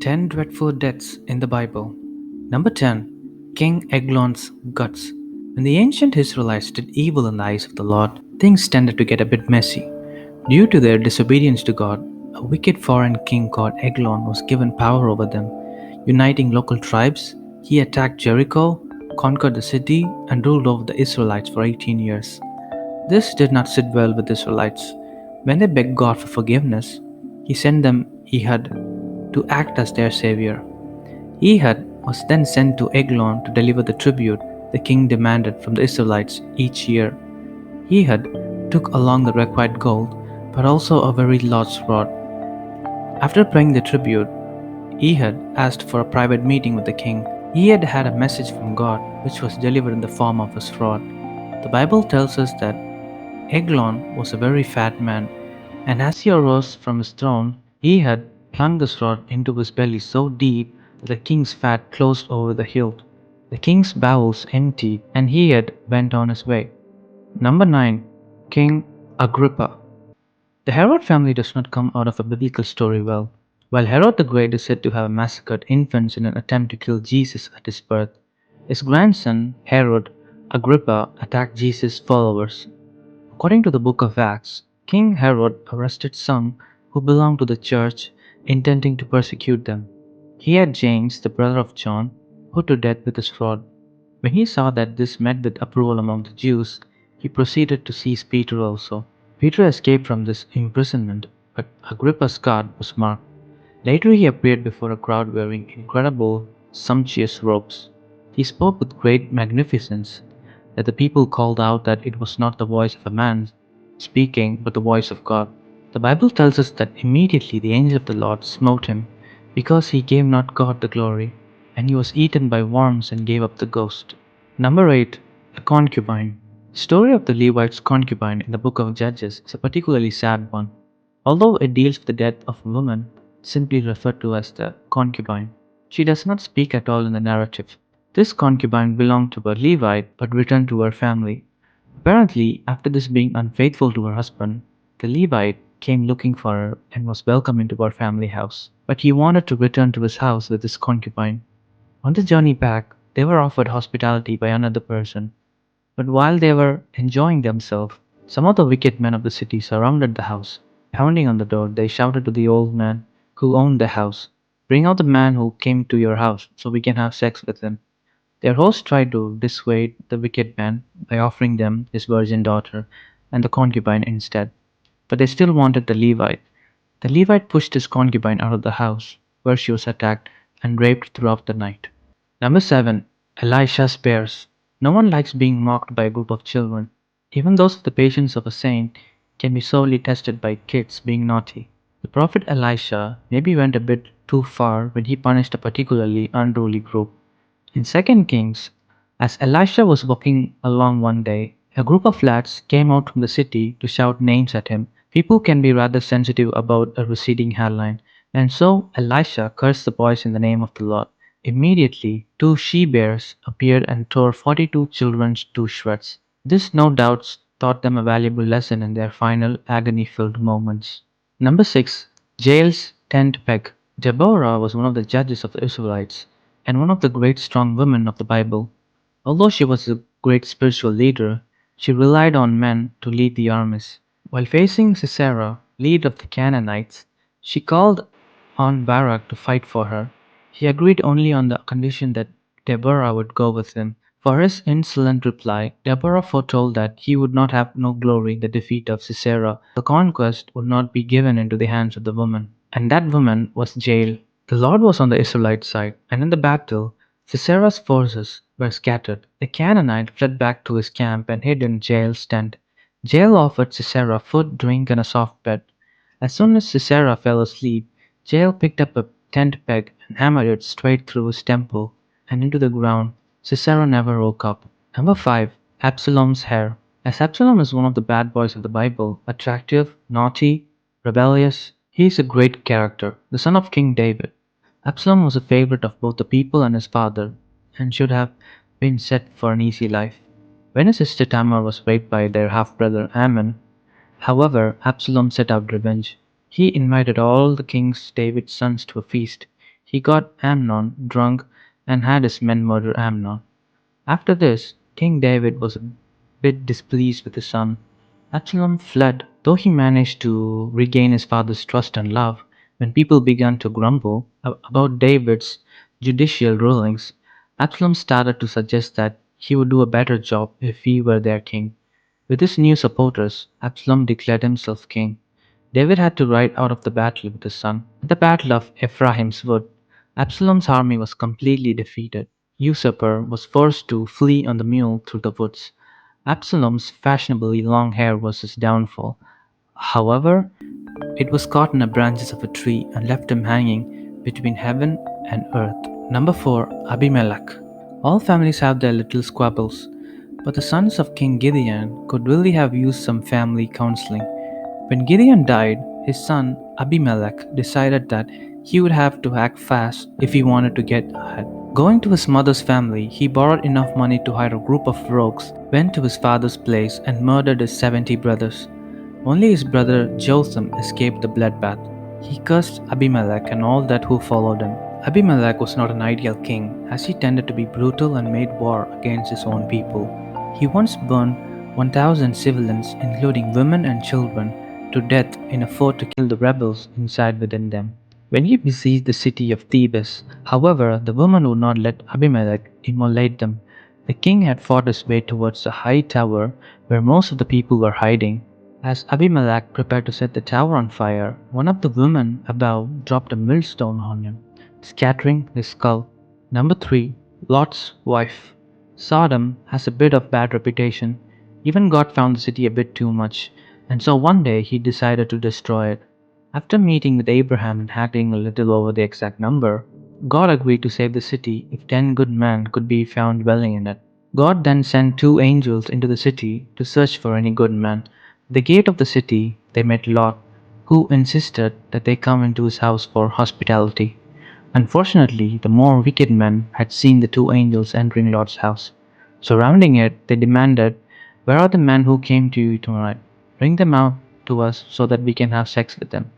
10 dreadful deaths in the Bible. Number 10. King Eglon's guts. When the ancient Israelites did evil in the eyes of the Lord, things tended to get a bit messy. Due to their disobedience to God, a wicked foreign king called Eglon was given power over them. Uniting local tribes, he attacked Jericho, conquered the city, and ruled over the Israelites for 18 years. This did not sit well with the Israelites. When they begged God for forgiveness, he sent them Ehud to act as their savior. Ehud was then sent to Eglon to deliver the tribute the king demanded from the Israelites each year. Ehud took along the required gold, but also a very large rod. After paying the tribute, Ehud asked for a private meeting with the king. Ehud had a message from God, which was delivered in the form of a rod. The Bible tells us that Eglon was a very fat man, and as he arose from his throne, he had plunged the sword into his belly so deep that the king's fat closed over the hilt. The king's bowels emptied, and he had went on his way. Number 9. King Agrippa. The Herod family does not come out of a biblical story well. While Herod the Great is said to have massacred infants in an attempt to kill Jesus at his birth, his grandson Herod Agrippa attacked Jesus' followers. According to the book of Acts, King Herod arrested some who belonged to the church, intending to persecute them. He had James, the brother of John, put to death with a sword. When he saw that this met with approval among the Jews, he proceeded to seize Peter also. Peter escaped from this imprisonment, but Agrippa's guard was marked. Later he appeared before a crowd wearing incredible, sumptuous robes. He spoke with great magnificence, that the people called out that it was not the voice of a man speaking, but the voice of God. The Bible tells us that immediately the angel of the Lord smote him, because he gave not God the glory, and he was eaten by worms and gave up the ghost. Number 8. A concubine. The story of the Levite's concubine in the book of Judges is a particularly sad one. Although it deals with the death of a woman, simply referred to as the concubine, she does not speak at all in the narrative. This concubine belonged to a Levite but returned to her family. Apparently, after this being unfaithful to her husband, the Levite came looking for her and was welcomed into her family house. But he wanted to return to his house with his concubine. On the journey back, they were offered hospitality by another person. But while they were enjoying themselves, some of the wicked men of the city surrounded the house. Pounding on the door, they shouted to the old man who owned the house, "Bring out the man who came to your house so we can have sex with him." Their host tried to dissuade the wicked man by offering them his virgin daughter and the concubine instead, but they still wanted the Levite. The Levite pushed his concubine out of the house, where she was attacked and raped throughout the night. Number 7. Elisha's bears. No one likes being mocked by a group of children. Even those with the patience of a saint can be sorely tested by kids being naughty. The prophet Elisha maybe went a bit too far when he punished a particularly unruly group. In 2 Kings, as Elisha was walking along one day, a group of lads came out from the city to shout names at him. People can be rather sensitive about a receding hairline, and so Elisha cursed the boys in the name of the Lord. Immediately, two she-bears appeared and tore 42 children to shreds. This no doubt taught them a valuable lesson in their final agony-filled moments. Number 6. Jael's tent peg. Deborah was one of the judges of the Israelites and one of the great strong women of the Bible. Although she was a great spiritual leader, she relied on men to lead the armies. While facing Sisera, leader of the Canaanites, she called on Barak to fight for her. He agreed only on the condition that Deborah would go with him. For his insolent reply, Deborah foretold that he would not have no glory in the defeat of Sisera. The conquest would not be given into the hands of the woman. And that woman was Jael. The Lord was on the Israelite side, and in the battle, Sisera's forces were scattered. The Canaanite fled back to his camp and hid in Jael's tent. Jael offered Sisera food, drink, and a soft bed. As soon as Sisera fell asleep, Jael picked up a tent peg and hammered it straight through his temple and into the ground. Sisera never woke up. Number 5. Absalom's hair. As Absalom is one of the bad boys of the Bible, attractive, naughty, rebellious, he is a great character, the son of King David. Absalom was a favorite of both the people and his father, and should have been set for an easy life. When his sister Tamar was raped by their half-brother Ammon, however, Absalom set out revenge. He invited all the King David's sons to a feast. he got Amnon drunk and had his men murder Amnon. After this, King David was a bit displeased with his son. Absalom fled, though he managed to regain his father's trust and love. When people began to grumble about David's judicial rulings, Absalom started to suggest that he would do a better job if he were their king. With his new supporters, Absalom declared himself king. David had to ride out of the battle with his son. At the Battle of Ephraim's Wood, Absalom's army was completely defeated. Usurper was forced to flee on the mule through the woods. Absalom's fashionably long hair was his downfall. However, it was caught in the branches of a tree and left him hanging between heaven and earth. Number 4. Abimelech. All families have their little squabbles, but the sons of King Gideon could really have used some family counseling. When Gideon died, his son Abimelech decided that he would have to act fast if he wanted to get ahead. Going to his mother's family, he borrowed enough money to hire a group of rogues, went to his father's place, and murdered his 70 brothers. Only his brother Jotham escaped the bloodbath. He cursed Abimelech and all that who followed him. Abimelech was not an ideal king, as he tended to be brutal and made war against his own people. He once burned 1,000 civilians, including women and children, to death in a fort to kill the rebels inside within them. When he besieged the city of Thebes, however, the women would not let Abimelech immolate them. The king had fought his way towards the high tower where most of the people were hiding. As Abimelech prepared to set the tower on fire, one of the women above dropped a millstone on him, scattering his skull. Number 3. Lot's wife. Sodom has a bit of bad reputation. Even God found the city a bit too much, and so one day he decided to destroy it. After meeting with Abraham and haggling a little over the exact number, God agreed to save the city if 10 good men could be found dwelling in it. God then sent 2 angels into the city to search for any good men. At the gate of the city, they met Lot, who insisted that they come into his house for hospitality. Unfortunately, the more wicked men had seen the 2 angels entering Lot's house. Surrounding it, they demanded, "Where are the men who came to you tonight? Bring them out to us so that we can have sex with them."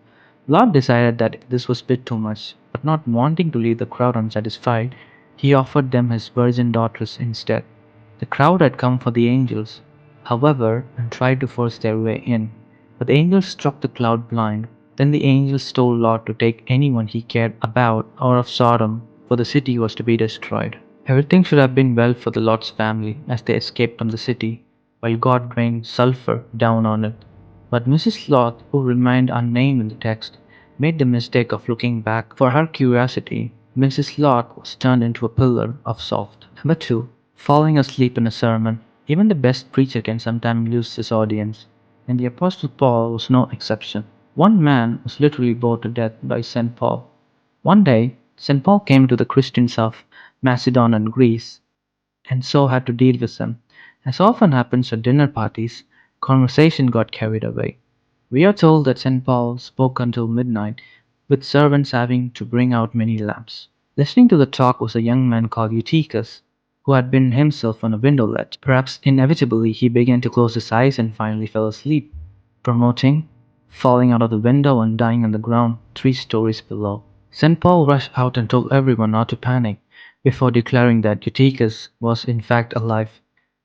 Lot decided that this was a bit too much, but not wanting to leave the crowd unsatisfied, he offered them his virgin daughters instead. The crowd had come for the angels, however, and tried to force their way in, but the angels struck the crowd blind. Then the angels told Lot to take anyone he cared about out of Sodom, for the city was to be destroyed. Everything should have been well for the Lot's family as they escaped from the city, while God rained sulfur down on it. But Mrs. Lot, who remained unnamed in the text, made the mistake of looking back. For her curiosity, Mrs. Lot was turned into a pillar of salt. Number 2. Falling asleep in a sermon. Even the best preacher can sometimes lose his audience, and the Apostle Paul was no exception. One man was literally bored to death by St. Paul. One day, St. Paul came to the Christians of Macedon and Greece, and so had to deal with them. As often happens at dinner parties, conversation got carried away. We are told that St. Paul spoke until midnight, with servants having to bring out many lamps. Listening to the talk was a young man called Eutychus, who had been himself on a window ledge. Perhaps inevitably he began to close his eyes and finally fell asleep, promoting falling out of the window and dying on the ground 3 stories below. St. Paul rushed out and told everyone not to panic, before declaring that Eutychus was in fact alive,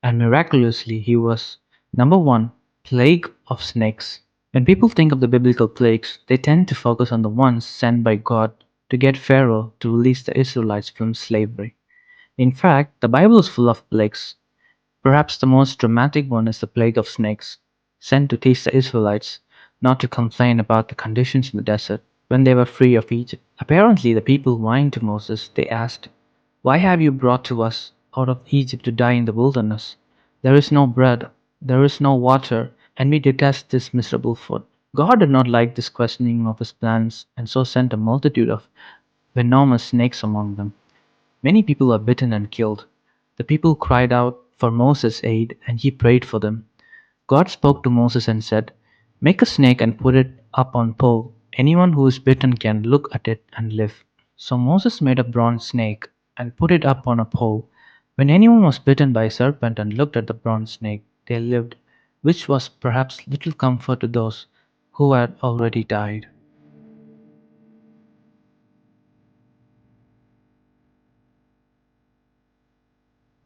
and miraculously he was. Number 1. Plague of snakes. When people think of the biblical plagues, they tend to focus on the ones sent by God to get Pharaoh to release the Israelites from slavery. In fact, the Bible is full of plagues. Perhaps the most dramatic one is the plague of snakes, sent to teach the Israelites not to complain about the conditions in the desert when they were free of Egypt. Apparently, the people whined to Moses. They asked, "Why have you brought to us out of Egypt to die in the wilderness? There is no bread, there is no water, and we detest this miserable food." God did not like this questioning of his plans, and so sent a multitude of venomous snakes among them. Many people were bitten and killed. The people cried out for Moses' aid, and he prayed for them. God spoke to Moses and said, "Make a snake and put it up on pole. Anyone who is bitten can look at it and live." So Moses made a bronze snake and put it up on a pole. When anyone was bitten by a serpent and looked at the bronze snake, they lived, which was perhaps little comfort to those who had already died.